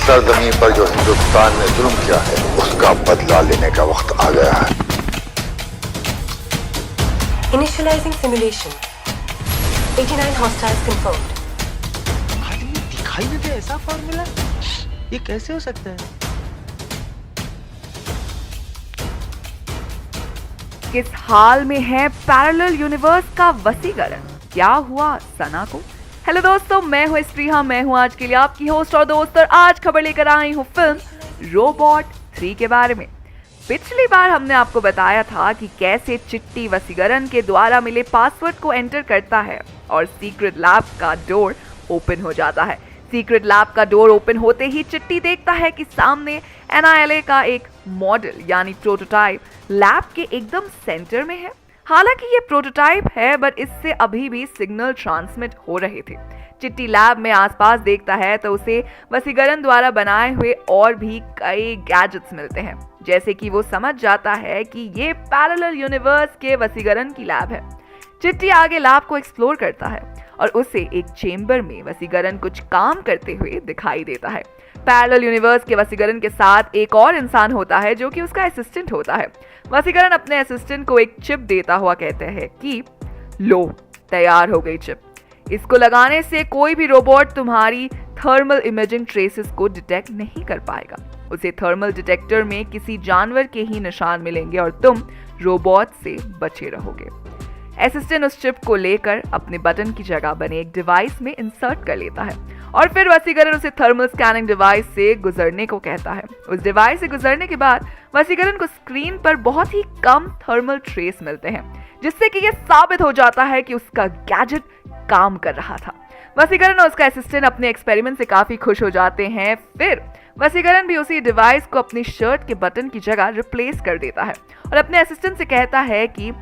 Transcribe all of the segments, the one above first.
सरजमी पर जो हिंदुस्तान ने जुल्म किया है उसका बदला लेने का वक्त आ गया है। Initializing simulation. 89 hostiles confirmed. भाई ये दिखाई नहीं दे ऐसा फॉर्मूला, ये कैसे हो सकता है? किस हाल में है पैरेलल यूनिवर्स का वसीकरण? क्या हुआ सना को? हेलो दोस्तों, मैं हूँ स्त्रीहा, मैं हूँ आज के लिए आपकी होस्ट और दोस्त, और आज खबर लेकर आई हूँ फिल्म रोबोट 3 के बारे में। पिछली बार हमने आपको बताया था कि कैसे चिट्टी वसीकरण के द्वारा मिले पासवर्ड को एंटर करता है और सीक्रेट लैब का डोर ओपन हो जाता है। सीक्रेट लैब का डोर ओपन होते ही चिट्टी देखता है कि सामने NILA का एक मॉडल यानी प्रोटोटाइप लैब के एकदम सेंटर में है। हालांकि ये प्रोटोटाइप है बट इससे अभी भी सिग्नल ट्रांसमिट हो रहे थे। चिट्टी लैब में आसपास देखता है तो उसे वसीकरण द्वारा बनाए हुए और भी कई गैजेट्स मिलते हैं, जैसे कि वो समझ जाता है कि ये पैरेलल यूनिवर्स के वसीकरण की लैब है। चिट्टी आगे लैब को एक्सप्लोर करता है और उसे एक चेंबर में वसीकरण कुछ काम करते हुए दिखाई देता है। पैरेलल यूनिवर्स के वसीकरण के साथ एक और इंसान होता है जो कि उसका असिस्टेंट होता है। वसीकरण अपने असिस्टेंट को एक चिप देता हुआ कहते हैं कि लो, तैयार हो गई चिप। इसको लगाने से कोई भी रोबोट तुम्हारी थर्मल इमेजिंग ट्रेसेस को डिटेक्ट नहीं कर पाएगा। उसे थर्मल डिटेक्टर में किसी जानवर के ही निशान मिलेंगे और तुम रोबोट से बचे रहोगे। असिस्टेंट उस चिप को लेकर अपने बटन की जगह बने एक डिवाइस में इंसर्ट कर लेता है और फिर वसीकरण उसे थर्मल स्कैनिंग डिवाइस से गुजरने को कहता है। उस डिवाइस से गुजरने के बाद वसीकरण को स्क्रीन पर बहुत ही कम थर्मल ट्रेस मिलते हैं, जिससे कि यह साबित हो जाता है कि उसका गैजेट काम कर रहा था। वसीकरण और उसका असिस्टेंट अपने एक्सपेरिमेंट से काफी खुश हो जाते हैं। फिर वसीकरण भी उसी डिवाइस को अपनी शर्ट के बटन की जगह रिप्लेस कर देता है और अपने असिस्टेंट से कहता है कि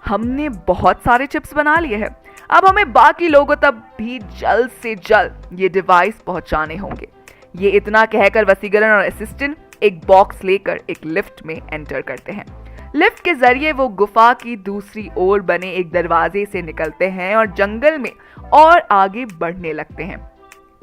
हमने बहुत सारे चिप्स बना लिए हैं, अब हमें बाकी लोगों तक भी जल्द से जल्द ये डिवाइस पहुंचाने होंगे। ये इतना कहकर वसीकरण और असिस्टेंट एक बॉक्स लेकर एक लिफ्ट में एंटर करते हैं। लिफ्ट के जरिए वो गुफा की दूसरी ओर बने एक दरवाजे से निकलते हैं और जंगल में और आगे बढ़ने लगते हैं।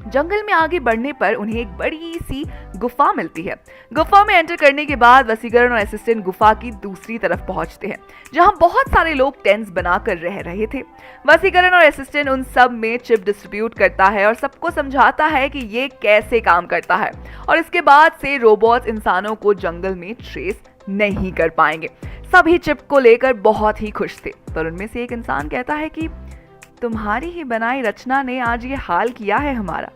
जंगल में आगे बढ़ने पर उन्हें एक बड़ी सी गुफा मिलती है। गुफा में एंटर करने के बाद वसीकरण और असिस्टेंट गुफा की दूसरी तरफ पहुंचते हैं, जहां बहुत सारे लोग टेंट्स बनाकर रह रहे थे। वसीकरण और असिस्टेंट उन सब में चिप डिस्ट्रीब्यूट करता है और सबको समझाता है कि ये कैसे काम करता है, और इसके बाद से रोबोट्स इंसानों को जंगल में ट्रेस नहीं कर पाएंगे। सभी चिप को लेकर बहुत ही खुश थे, पर उनमें से एक इंसान कहता है कि तुम्हारी ही बनाई रचना ने आज ये हाल किया है हमारा,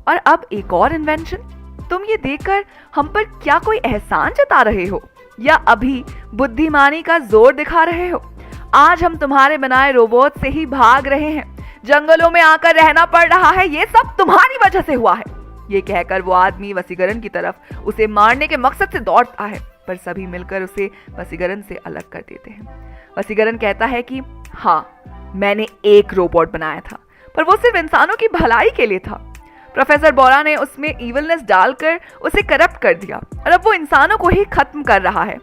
और अब एक और इन्वेंशन। तुम ये देखकर हम पर क्या कोई एहसान जता रहे हो या अभी बुद्धिमानी का जोर दिखा रहे हो? आज हम तुम्हारे बनाए रोबोट से ही भाग रहे हैं, जंगलों में आकर रहना पड़ रहा है, ये सब तुम्हारी वजह से हुआ है। ये कहकर वो आदमी वसीकरण की तरफ उसे मारने के मकसद से दौड़ता है, पर सभी मिलकर उसे वसीकरण से अलग कर देते हैं। वसीकरण कहता है कि हाँ, मैंने एक रोबोट बनाया था, पर वो सिर्फ इंसानों की भलाई के लिए था। प्रोफेसर बोरा ने उसमें इविलनेस डालकर उसे करप्ट कर दिया और अब वो इंसानों को ही खत्म कर रहा है।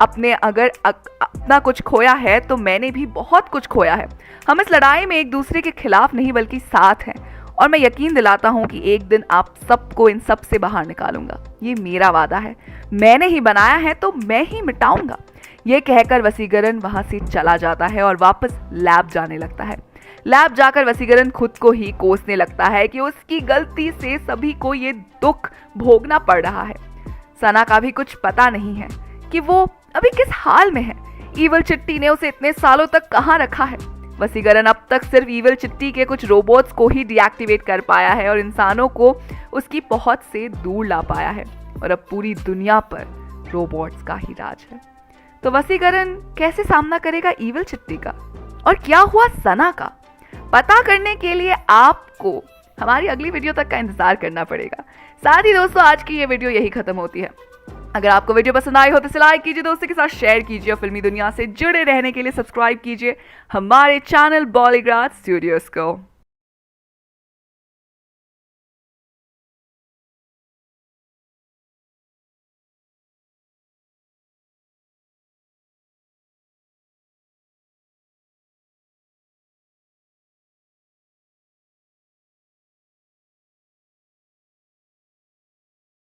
अपने अगर अपना कुछ खोया है तो मैंने भी बहुत कुछ खोया है। हम इस लड़ाई में एक दूसरे के खिलाफ नहीं बल्कि साथ हैं, और मैं यकीन दिलाता हूँ कि एक दिन आप सबको इन सब से बाहर निकालूंगा। ये मेरा वादा है, मैंने ही बनाया है तो मैं ही मिटाऊंगा। ये कहकर वसीकरण वहां से चला जाता है और वापस लैब जाने लगता है। लैब जाकर वसीकरण खुद को ही कोसने लगता है कि उसकी गलती से सभी को ये दुख भोगना पड़ रहा है। सना का भी कुछ पता नहीं है कि वो अभी किस हाल में है। ईवल चिट्टी ने उसे इतने सालों तक कहाँ रखा है। वसीकरण अब तक सिर्फ ईवल चिट्टी के कुछ रोबोट्स को ही डीएक्टिवेट कर पाया है और इंसानों को उसकी पहुंच से दूर ला पाया है, और अब पूरी दुनिया पर रोबोट्स का ही राज है। तो वसीकरण कैसे सामना करेगा ईवल चिट्टी का, और क्या हुआ सना का, पता करने के लिए आपको हमारी अगली वीडियो तक का इंतजार करना पड़ेगा। साथ ही दोस्तों, आज की ये वीडियो यही खत्म होती है। अगर आपको वीडियो पसंद आई हो तो इसे लाइक कीजिए, दोस्तों के साथ शेयर कीजिए और फिल्मी दुनिया से जुड़े रहने के लिए सब्सक्राइब कीजिए हमारे चैनल बॉलीग्राज स्टूडियोज को।